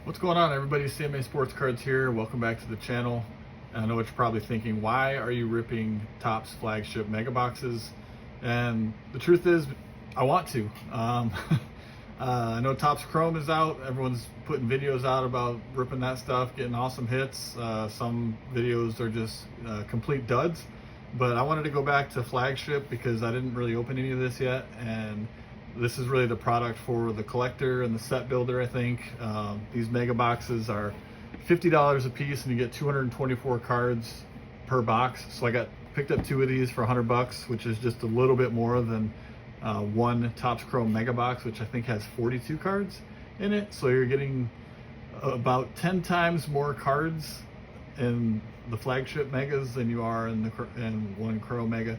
What's going on, everybody? CMA Sports Cards here. Welcome back to the channel. I know what you're probably thinking, why are you ripping Topps flagship mega boxes? And the truth is, I want to. I know Topps Chrome is out. Everyone's putting videos out about ripping that stuff, getting awesome hits. Some videos are just complete duds. But I wanted to go back to flagship because I didn't really open any of this yet, and this is really the product for the collector and the set builder, I think. These mega boxes are $50 a piece, and you get 224 cards per box. So I picked up 2 of these for $100, which is just a little bit more than one Topps Chrome mega box, which I think has 42 cards in it. So you're getting about 10 times more cards in the flagship megas than you are in one Chrome mega.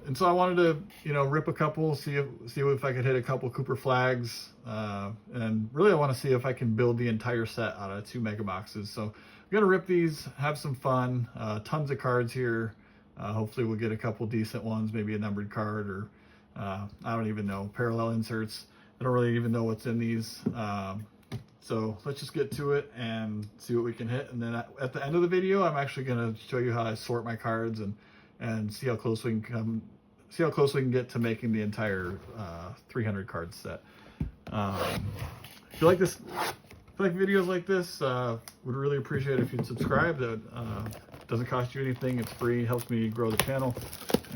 And so I wanted to, rip a couple, see if I could hit a couple Cooper flags, and really I want to see if I can build the entire set out of 2 mega boxes. So I'm gonna rip these, have some fun. Tons of cards here. Hopefully we'll get a couple decent ones, maybe a numbered card, or I don't even know, parallel inserts. I don't really even know what's in these. So let's just get to it and see what we can hit. And then at the end of the video, I'm actually going to show you how I sort my cards and see how close we can get to making the entire 300 card set. If you like videos like this, would really appreciate it if you'd subscribe. That doesn't cost you anything. It's free. Helps me grow the channel.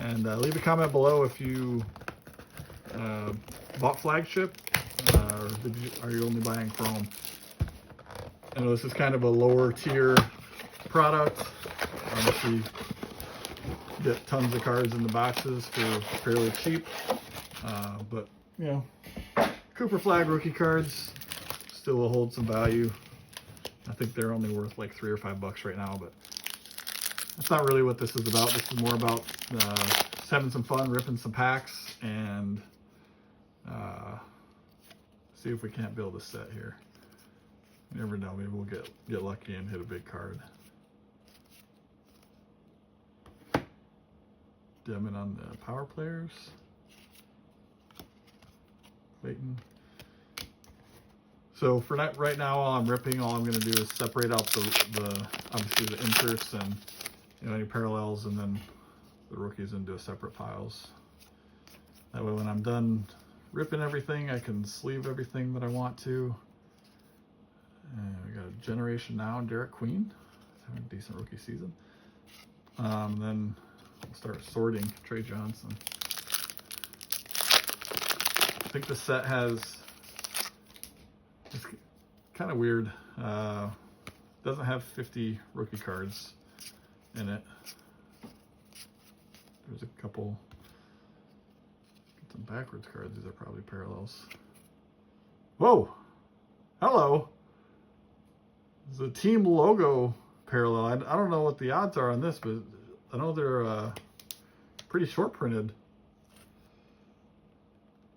And leave a comment below if you bought flagship. Or are you only buying Chrome? I know this is kind of a lower tier product. Obviously, get tons of cards in the boxes for fairly cheap. But Cooper flag rookie cards still will hold some value. I think they're only worth like $3 or $5 right now, but that's not really what this is about. This is more about just having some fun, ripping some packs, and see if we can't build a set here. You never know, maybe we'll get lucky and hit a big card. Dimming on the power players. Clayton. So for right now, while I'm ripping, all I'm going to do is separate out the obviously the inserts and any parallels, and then the rookies into separate piles. That way, when I'm done ripping everything, I can sleeve everything that I want to. And we got a Generation Now and Derek Queen. He's having a decent rookie season. Then we'll start sorting Trey Johnson. I think the set has, it's kind of weird. Doesn't have 50 rookie cards in it. There's a couple. Some backwards cards. These are probably parallels. Whoa! Hello! It's a team logo parallel. I don't know what the odds are on this, but I know they're pretty short printed.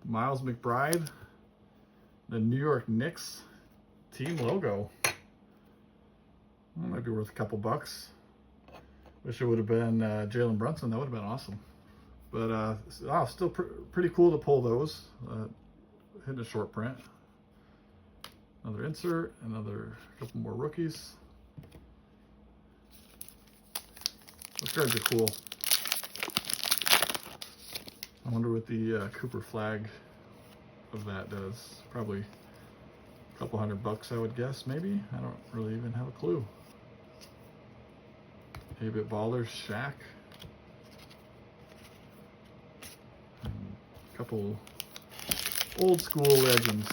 Miles McBride, the New York Knicks team logo. That might be worth a couple bucks. Wish it would have been Jalen Brunson. That would have been awesome. But still pretty cool to pull those. Hitting a short print. Another insert, couple more rookies. Those cards are cool. I wonder what the Cooper flag of that does. Probably a couple $100, I would guess, maybe. I don't really even have a clue. 8-bit ballers, Shaq. Couple old school legends.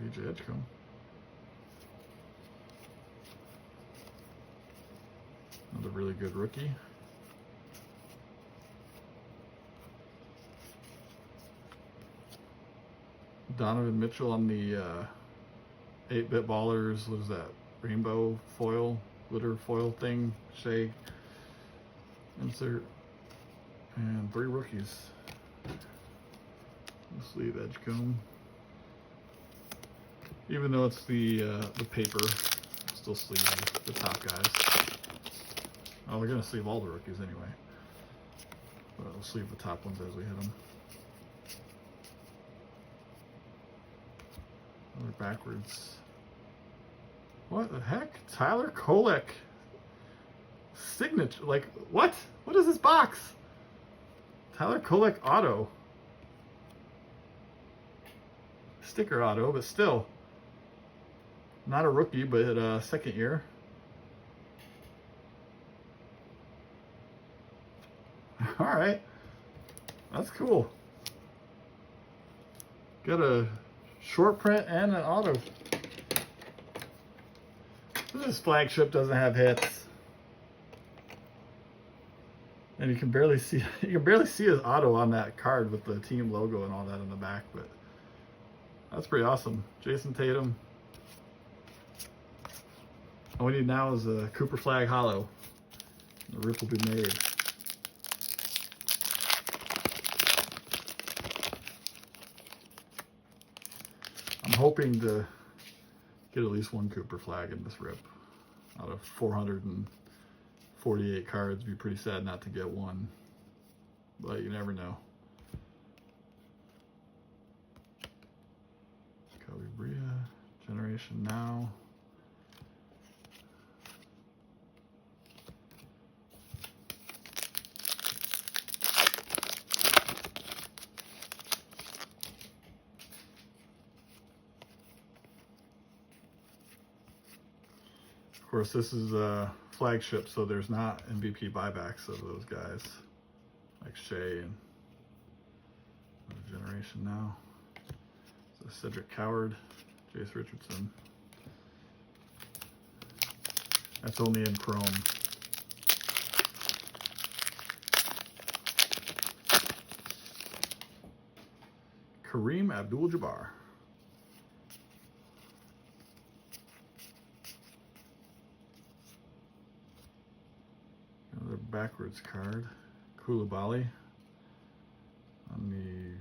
VJ Edgecombe. Another really good rookie. Donovan Mitchell on the 8-bit ballers. What is that? Rainbow foil, glitter foil thing. Shea. Insert, and 3 rookies. Sleeve Edgecombe. Even though it's the paper, still sleeve the top guys. Oh, we're gonna sleeve all the rookies anyway. But we'll sleeve the top ones as we hit them. backwards. What the heck? Tyler Kolek. Signature. Like, what? What is this box? Tyler Kolek auto. Sticker auto, but still. Not a rookie, but second year. All right. That's cool. Got a short print and an auto. This flagship doesn't have hits. And you can barely see his auto on that card with the team logo and all that in the back, but that's pretty awesome. Jason Tatum. All we need now is a Cooper Flag Hollow. The rip will be made. I'm hoping to get at least one Cooper Flag in this rip. Out of 448 cards, it'd be pretty sad not to get one. But you never know. Kobe Bria, Generation Now. Of course, this is a flagship, so there's not MVP buybacks of those guys like Shea and Generation Now. So Cedric Coward, Jace Richardson. That's only in Chrome. Kareem Abdul-Jabbar. Another backwards card. Koulibaly on the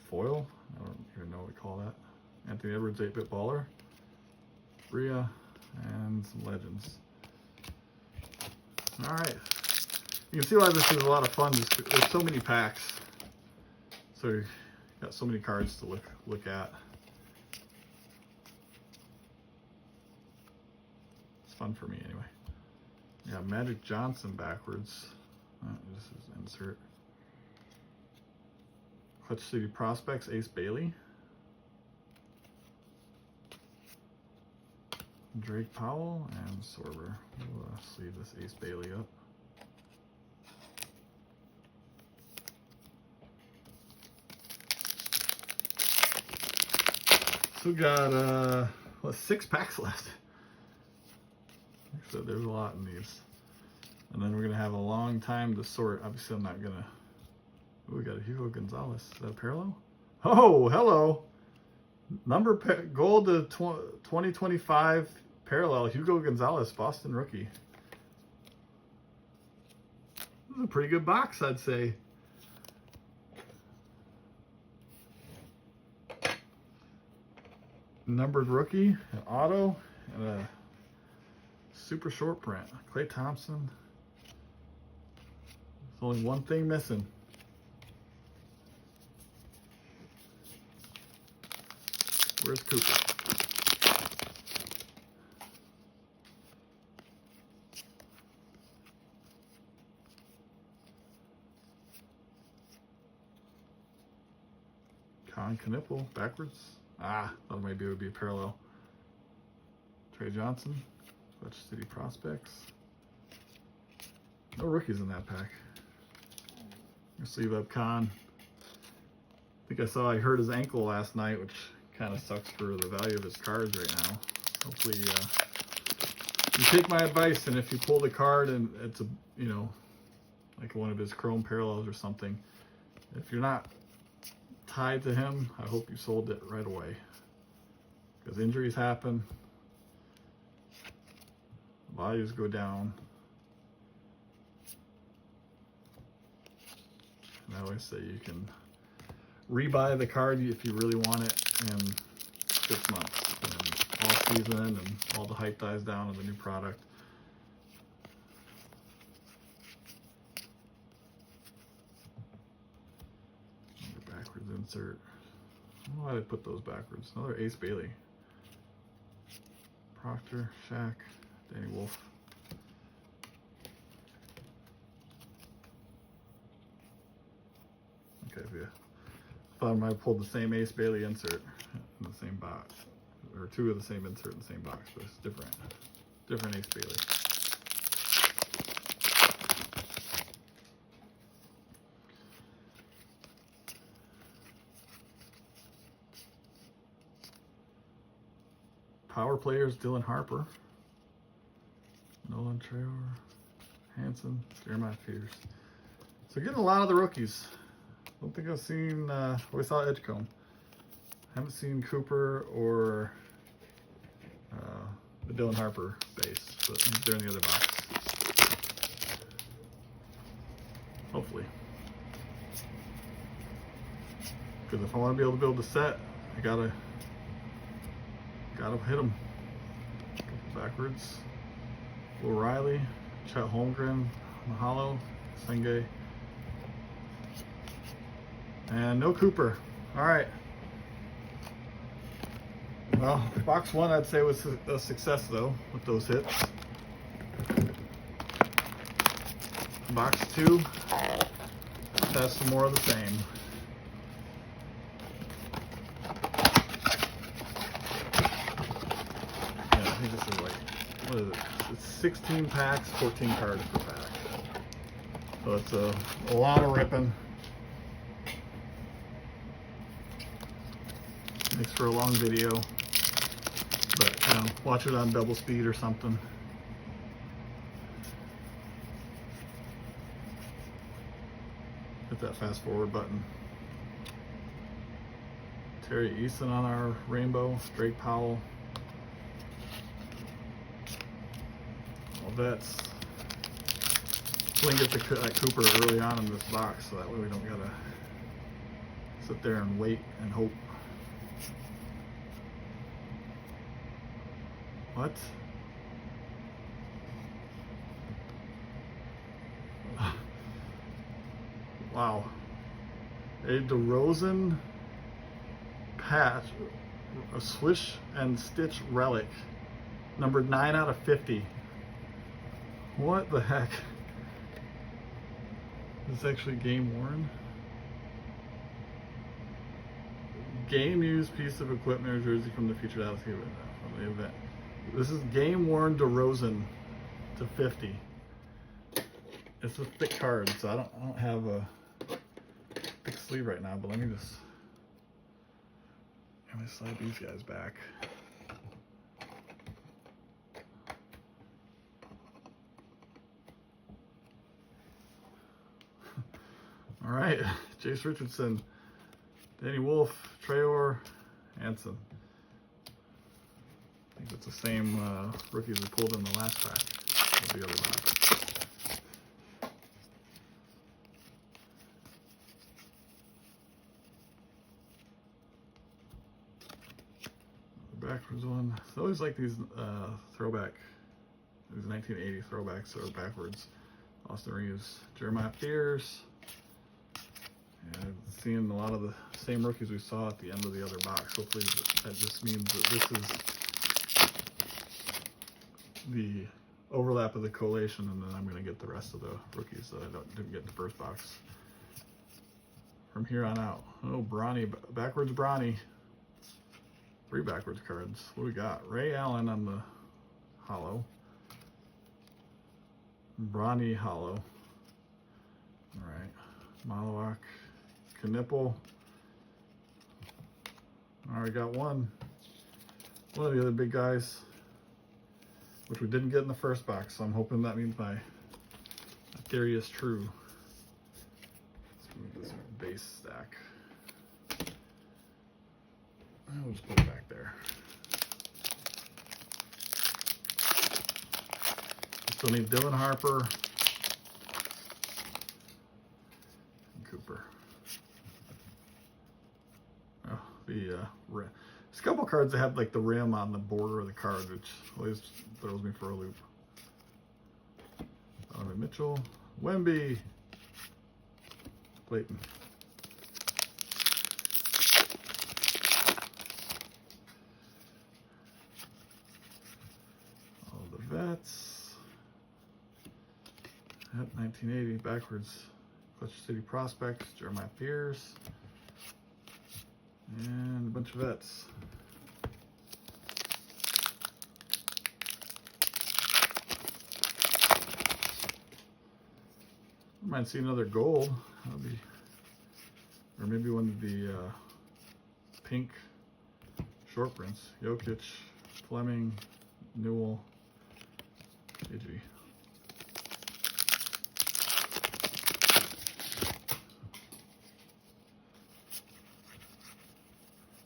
foil. I don't even know what we call that. Anthony Edwards, 8-bit baller. Bria, and some legends. All right. You can see why this is a lot of fun. There's so many packs. So you got so many cards to look at. It's fun for me anyway. Yeah, Magic Johnson backwards. This is insert. Clutch City Prospects, Ace Bailey. Drake Powell and Sorber. We'll sleeve this Ace Bailey up. Still got 6 packs left. Like I said, there's a lot in these. And then we're gonna have a long time to sort. Obviously I'm not gonna. Oh, we got a Hugo Gonzalez. Is that a parallel? Oh, hello. Number gold to 2025 parallel, Hugo Gonzalez, Boston rookie. This is a pretty good box, I'd say. Numbered rookie, an auto, and a super short print. Klay Thompson. There's only one thing missing. Where's Cooper? Con Knipple, backwards. Ah, thought maybe it would be a parallel. Trey Johnson, Clutch City Prospects. No rookies in that pack. Sleeve up Con. I think I saw he hurt his ankle last night, which kind of sucks for the value of his cards right now. Hopefully you take my advice, and if you pull the card and it's a, you know, like one of his chrome parallels or something, if you're not tied to him, I hope you sold it right away, because injuries happen, values go down, and I always say you can rebuy the card if you really want it in 6 months, and all season, and all the hype dies down on the new product. Backwards insert. I don't know why they put those backwards. Another Ace Bailey. Proctor, Shaq, Danny Wolf. Okay, yeah. Thought I might have pulled the same Ace Bailey insert in the same box, or two of the same insert in the same box, but it's different. Different Ace Bailey. Power players: Dylan Harper, Nolan Traore, Hanson, Jeremiah Peters. So getting a lot of the rookies. Don't think I've seen, we saw Edgecombe. Haven't seen Cooper or the Dylan Harper base, but they're in the other box. Hopefully. Because if I want to be able to build a set, I gotta hit them. Backwards. Will Riley, Chet Holmgren, Mahalo, Senge. And no Cooper. All right. Well, box one I'd say was a success though with those hits. Box two has some more of the same. Yeah, I think this is like, what is it? It's 16 packs, 14 cards per pack. So it's a lot of ripping. Makes for a long video, but you know, watch it on double speed or something. Hit that fast forward button. Terry Eason on our rainbow, Drake Powell. Well, that's get the Cooper early on in this box, so that way we don't gotta sit there and wait and hope. What? Wow. A DeRozan patch, a swish and stitch relic, numbered 9 out of 50. What the heck? This is actually game worn. Game used piece of equipment or jersey from the featured athlete from the event. This is game worn DeRozan to 50. It's a thick card, so I don't have a thick sleeve right now, but let me slide these guys back. All right, Jace Richardson, Danny Wolf, Traore, Hanson. I think it's the same rookies we pulled in the last pack of the other box. The backwards one. So I always like these throwback, these 1980 throwbacks are backwards. Austin Reeves, Jeremiah Peters. And I've seen a lot of the same rookies we saw at the end of the other box. Hopefully that just means that this is the overlap of the collation, and then I'm going to get the rest of the rookies that I didn't get in the first box from here on out. Oh, Bronny, backwards Bronny. 3 backwards cards. What do we got? Ray Allen on the hollow. Bronny hollow. All right. Malawak. Knipple. All right, got one of the other big guys, which we didn't get in the first box, so I'm hoping that means my theory is true. Let's move this base stack. I'll just put it back there. Still need Dylan Harper and Cooper. Oh, there's a couple cards that have like the rim on the border of the card, which always throws me for a loop. Donovan Mitchell, Wemby, Clayton. 1980 backwards. Clutch City Prospects, Jeremiah Fears, and a bunch of vets. I might see another gold. That'll be, or maybe one of the pink short prints. Jokic, Fleming, Newell, AG.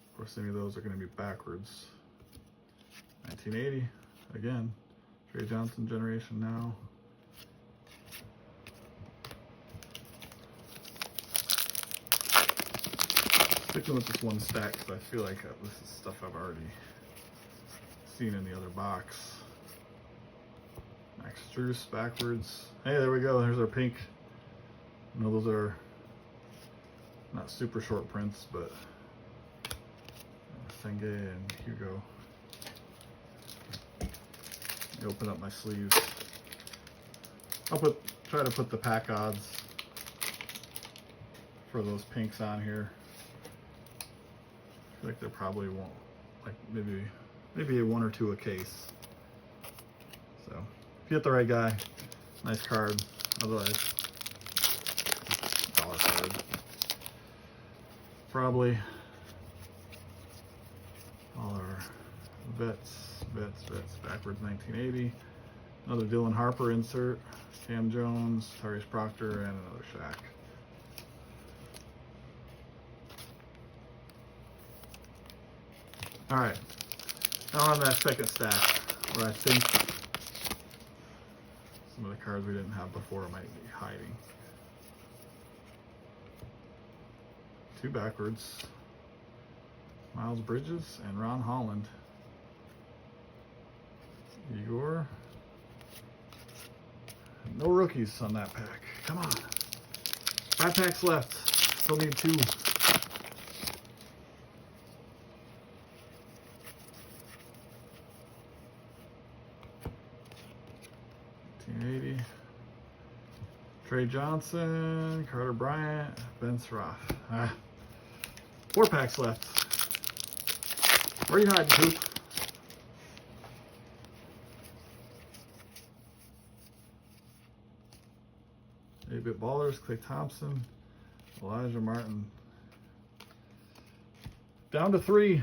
Of course, any of those are going to be backwards. 1980, again, Trey Johnson generation now. Sticking with this one stack because I feel like this is stuff I've already seen in the other box. Max Strus backwards. Hey, there we go. There's our pink. I know those are not super short prints, but Senge and Hugo. Let me open up my sleeves. I'll try to put the pack odds for those pinks on here. I feel like there probably won't, like maybe a 1 or 2 a case. So if you get the right guy, nice card. Otherwise, dollar card. Probably all our vets backwards. 1980. Another Dylan Harper insert. Cam Jones, Tyrese Proctor, and another Shaq. All right, now on that second stack, where I think some of the cards we didn't have before might be hiding. 2 backwards, Miles Bridges and Ron Holland. Igor. No rookies on that pack. Come on. 5 packs left. Still need 2. Trey Johnson, Carter Bryant, Ben Sroff. 4 packs left. Where are you hiding, Coop? A-Bit Ballers, Klay Thompson, Elijah Martin. Down to 3.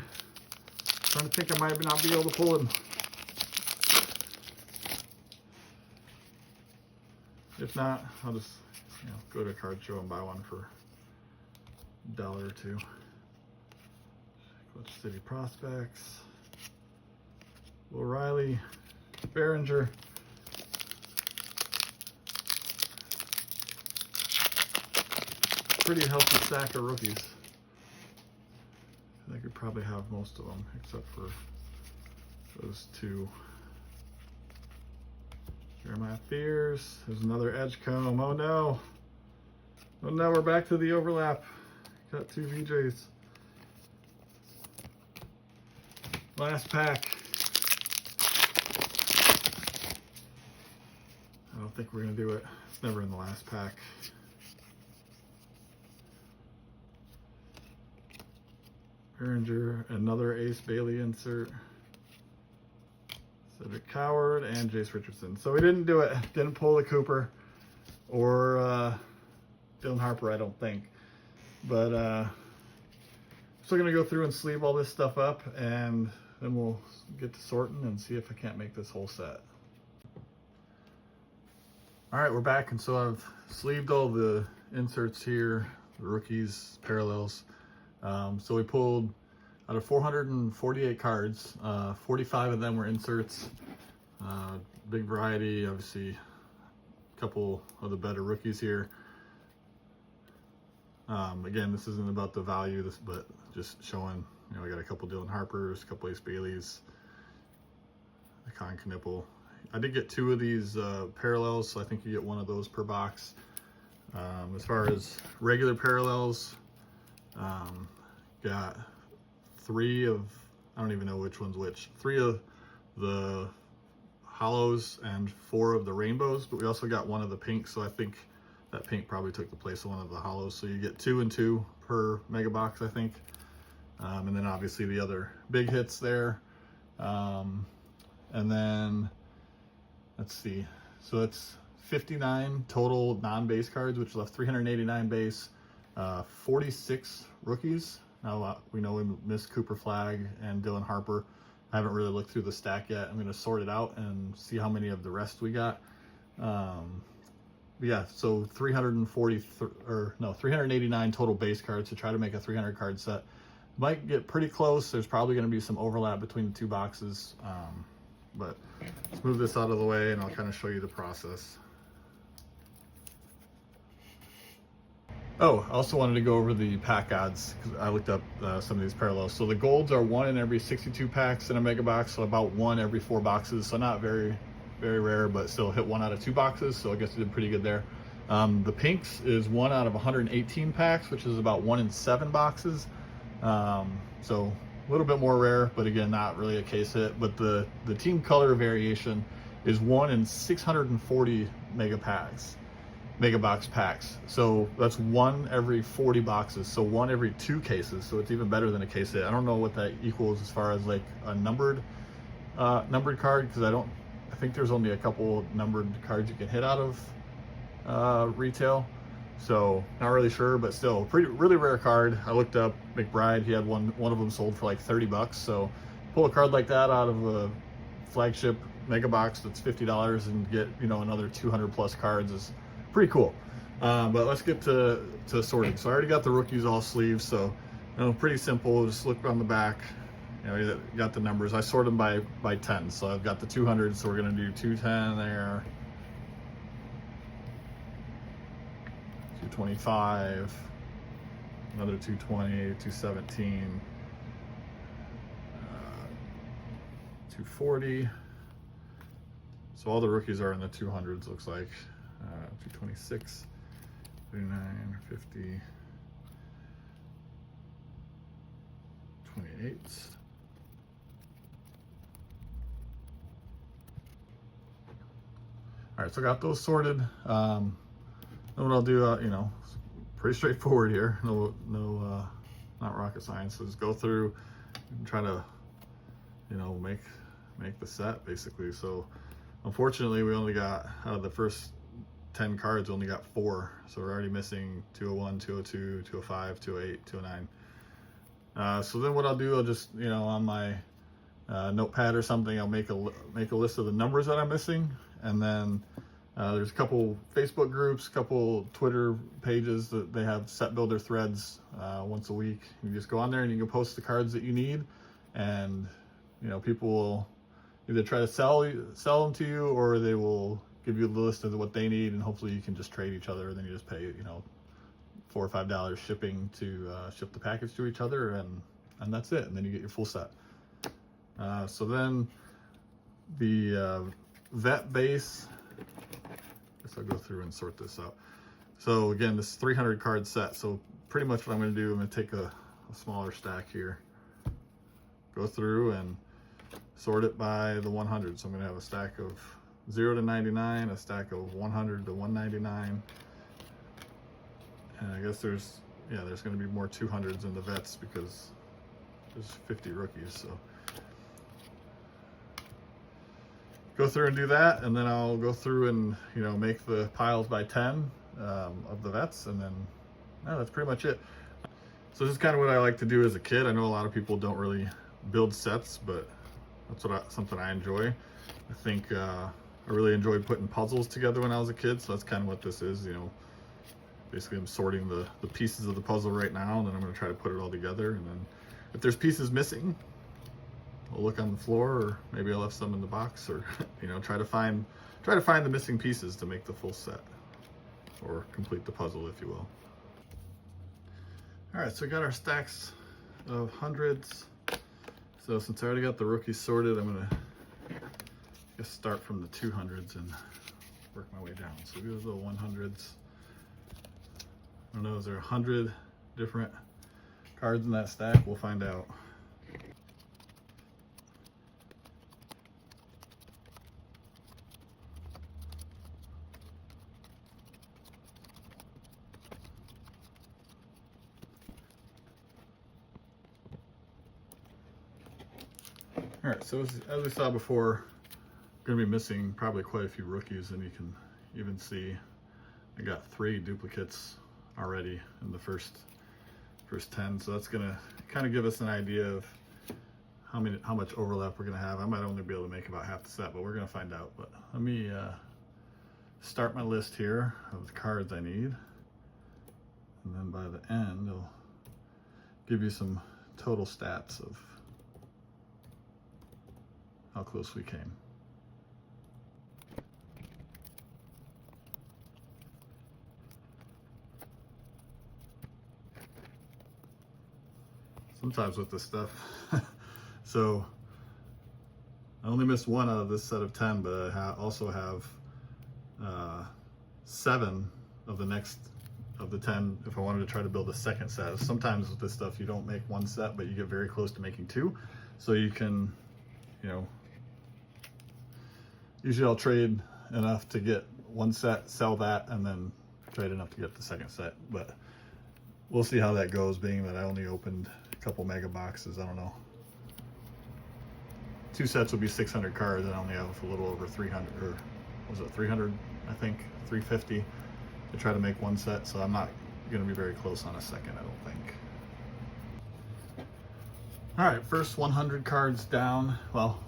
Trying to think I might not be able to pull him. If not, I'll just go to a card show and buy one for $1 or $2. Clutch City Prospects, Will Riley, Behringer. Pretty healthy stack of rookies. I think we probably have most of them except for those 2. Jeremiah Fears. There's another Edgecombe. Oh no. Oh no, we're back to the overlap. Got 2 VJs. Last pack. I don't think we're going to do it. It's never in the last pack. Behringer, another Ace Bailey insert. Cedric Coward and Jace Richardson. So we didn't do it. Didn't pull the Cooper or Dylan Harper, I don't think. But still gonna go through and sleeve all this stuff up, and then we'll get to sorting and see if I can't make this whole set. All right, we're back, and so I've sleeved all the inserts here, the rookies, parallels. So we pulled out of 448 cards, 45 of them were inserts. Big variety, obviously a couple of the better rookies here. Again, this isn't about the value, but just showing, I got a couple Dylan Harpers, a couple Ace Baileys, a Con Knipple. I did get 2 of these parallels, so I think you get 1 of those per box. As far as regular parallels, got 3 of, I don't even know which one's which, 3 of the hollows and 4 of the rainbows, but we also got 1 of the pinks, so I think that pink probably took the place of 1 of the hollows. So you get 2 and 2 per mega box, I think. And then obviously the other big hits there. And then, let's see, so it's 59 total non-base cards, which left 389 base, 46 rookies. Now we know we missed Cooper Flagg and Dylan Harper. I haven't really looked through the stack yet. I'm going to sort it out and see how many of the rest we got. Yeah, so 389 total base cards to try to make a 300 card set. Might get pretty close. There's probably going to be some overlap between the 2 boxes, but let's move this out of the way and I'll kind of show you the process. Oh, I also wanted to go over the pack odds because I looked up some of these parallels. So the golds are 1 in every 62 packs in a mega box, so about 1 every 4 boxes. So not very rare, but still hit 1 out of 2 boxes. So I guess it did pretty good there. The pinks is 1 out of 118 packs, which is about 1 in 7 boxes. So a little bit more rare, but again, not really a case hit. But the team color variation is 1 in 640 mega box packs. So that's 1 every 40 boxes. So 1 every 2 cases. So it's even better than a case hit. I don't know what that equals as far as like a numbered card, because I think there's only a couple numbered cards you can hit out of retail. So not really sure, but still really rare card. I looked up McBride. He had one of them sold for like 30 bucks. So pull a card like that out of a flagship mega box that's $50 and get, you know, another 200 plus cards is pretty cool. But let's get to sorting. So I already got the rookies all sleeved. So, you know, pretty simple. Just look on the back. You know, you got the numbers. I sort them by 10. So I've got the 200. So we're gonna do 210 there. 225, another 220, 217, 240. So all the rookies are in the 200s, looks like. 226, 39, 50, 28. All right, so I got those sorted. Then what I'll do, you know, pretty straightforward here. No, not rocket science. So just go through and try to, you know, make the set basically. So unfortunately, we only got, out of the first 10 cards, we only got 4. So we're already missing 201, 202, 205, 208, 209. So then what I'll do, I'll just, you know, on my notepad or something, I'll make a list of the numbers that I'm missing, and then there's a couple Facebook groups, a couple Twitter pages that they have set builder threads once a week. You just go on there and you can post the cards that you need, and you know, people will either try to sell them to you, or they will give you the list of what they need, and hopefully you can just trade each other. And then you just pay, you know, $4 or $5 shipping to ship the package to each other, and that's it. And then you get your full set. So then the vet base. I'll go through and sort this out. So again, this 300 card set. So pretty much what I'm going to do, I'm going to take a smaller stack here, go through and sort it by the 100. So I'm going to have a stack of 0 to 99, a stack of 100 to 199, and I guess there's going to be more 200s in the vets because there's 50 rookies. So go through and do that, and then I'll go through and, you know, make the piles by 10 of the vets, and then that's pretty much it. So this is kind of what I like to do as a kid. I know a lot of people don't really build sets, but that's something I enjoy. I think I really enjoyed putting puzzles together when I was a kid, so that's kind of what this is. You know, basically I'm sorting the pieces of the puzzle right now, and then I'm going to try to put it all together, and then if there's pieces missing, I'll look on the floor, or maybe I left some in the box, or you know, try to find the missing pieces to make the full set, or complete the puzzle, if you will. All right, so we got our stacks of hundreds. So since I already got the rookies sorted, I'm gonna just start from the 200s and work my way down. So these are the 100s. I don't know, is there 100 different cards in that stack? We'll find out. All right, so as we saw before, I'm gonna be missing probably quite a few rookies, and you can even see I got 3 duplicates already in the first 10. So that's gonna kind of give us an idea of how much overlap we're gonna have. I might only be able to make about half the set, but we're gonna find out. But let me start my list here of the cards I need, and then by the end I'll give you some total stats of how close we came. Sometimes with this stuff. So I only missed 1 out of this set of 10, but I also have 7 of the 10 if I wanted to try to build a second set. Sometimes with this stuff you don't make 1 set, but you get very close to making 2. So you can, you know, usually I'll trade enough to get 1 set, sell that, and then trade enough to get the second set. But we'll see how that goes, being that I only opened a couple mega boxes. I don't know. 2 sets would be 600 cards, and I only have a little over 300, or was it 300? I think 350 to try to make 1 set. So I'm not going to be very close on a second, I don't think. All right, first 100 cards down. Well,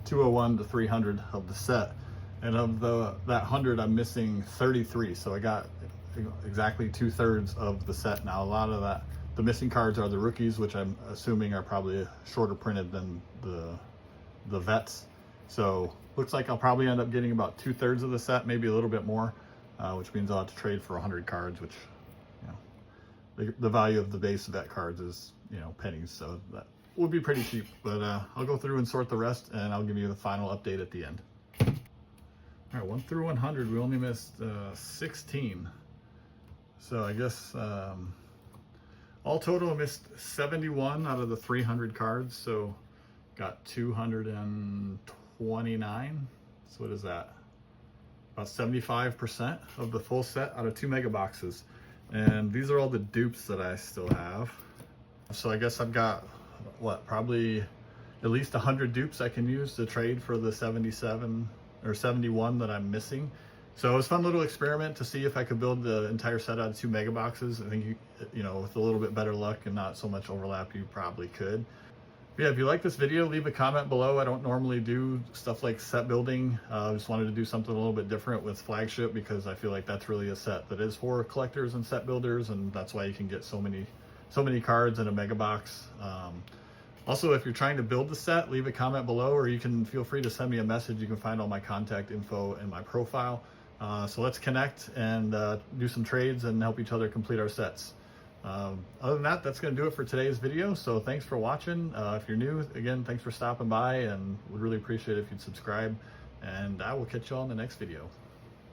201 to 300 of the set, and of that 100 I'm missing 33, so I got exactly 2/3 of the set now. A lot of that, the missing cards are the rookies, which I'm assuming are probably shorter printed than the vets. So looks like I'll probably end up getting about 2/3 of the set, maybe a little bit more, which means I'll have to trade for 100 cards, which, you know, the value of the base vet cards is, you know, pennies, so that would be pretty cheap. But I'll go through and sort the rest, and I'll give you the final update at the end. All right, 1 through 100, we only missed 16. So I guess all total I missed 71 out of the 300 cards, so got 229. So what is that? About 75% of the full set out of 2 mega boxes. And these are all the dupes that I still have. So I guess I've got, what, probably at least 100 dupes I can use to trade for the 77 or 71 that I'm missing. So it was a fun little experiment to see if I could build the entire set out of 2 mega boxes. I think you know, with a little bit better luck and not so much overlap, you probably could. But yeah, if you like this video, leave a comment below. I don't normally do stuff like set building. I just wanted to do something a little bit different with Flagship, because I feel like that's really a set that is for collectors and set builders, and that's why you can get so many cards in a mega box. Also, if you're trying to build the set, leave a comment below, or you can feel free to send me a message. You can find all my contact info in my profile. So let's connect and do some trades and help each other complete our sets. Other than that, that's going to do it for today's video. So thanks for watching. If you're new, again, thanks for stopping by, and would really appreciate it if you'd subscribe. And I will catch you all in the next video.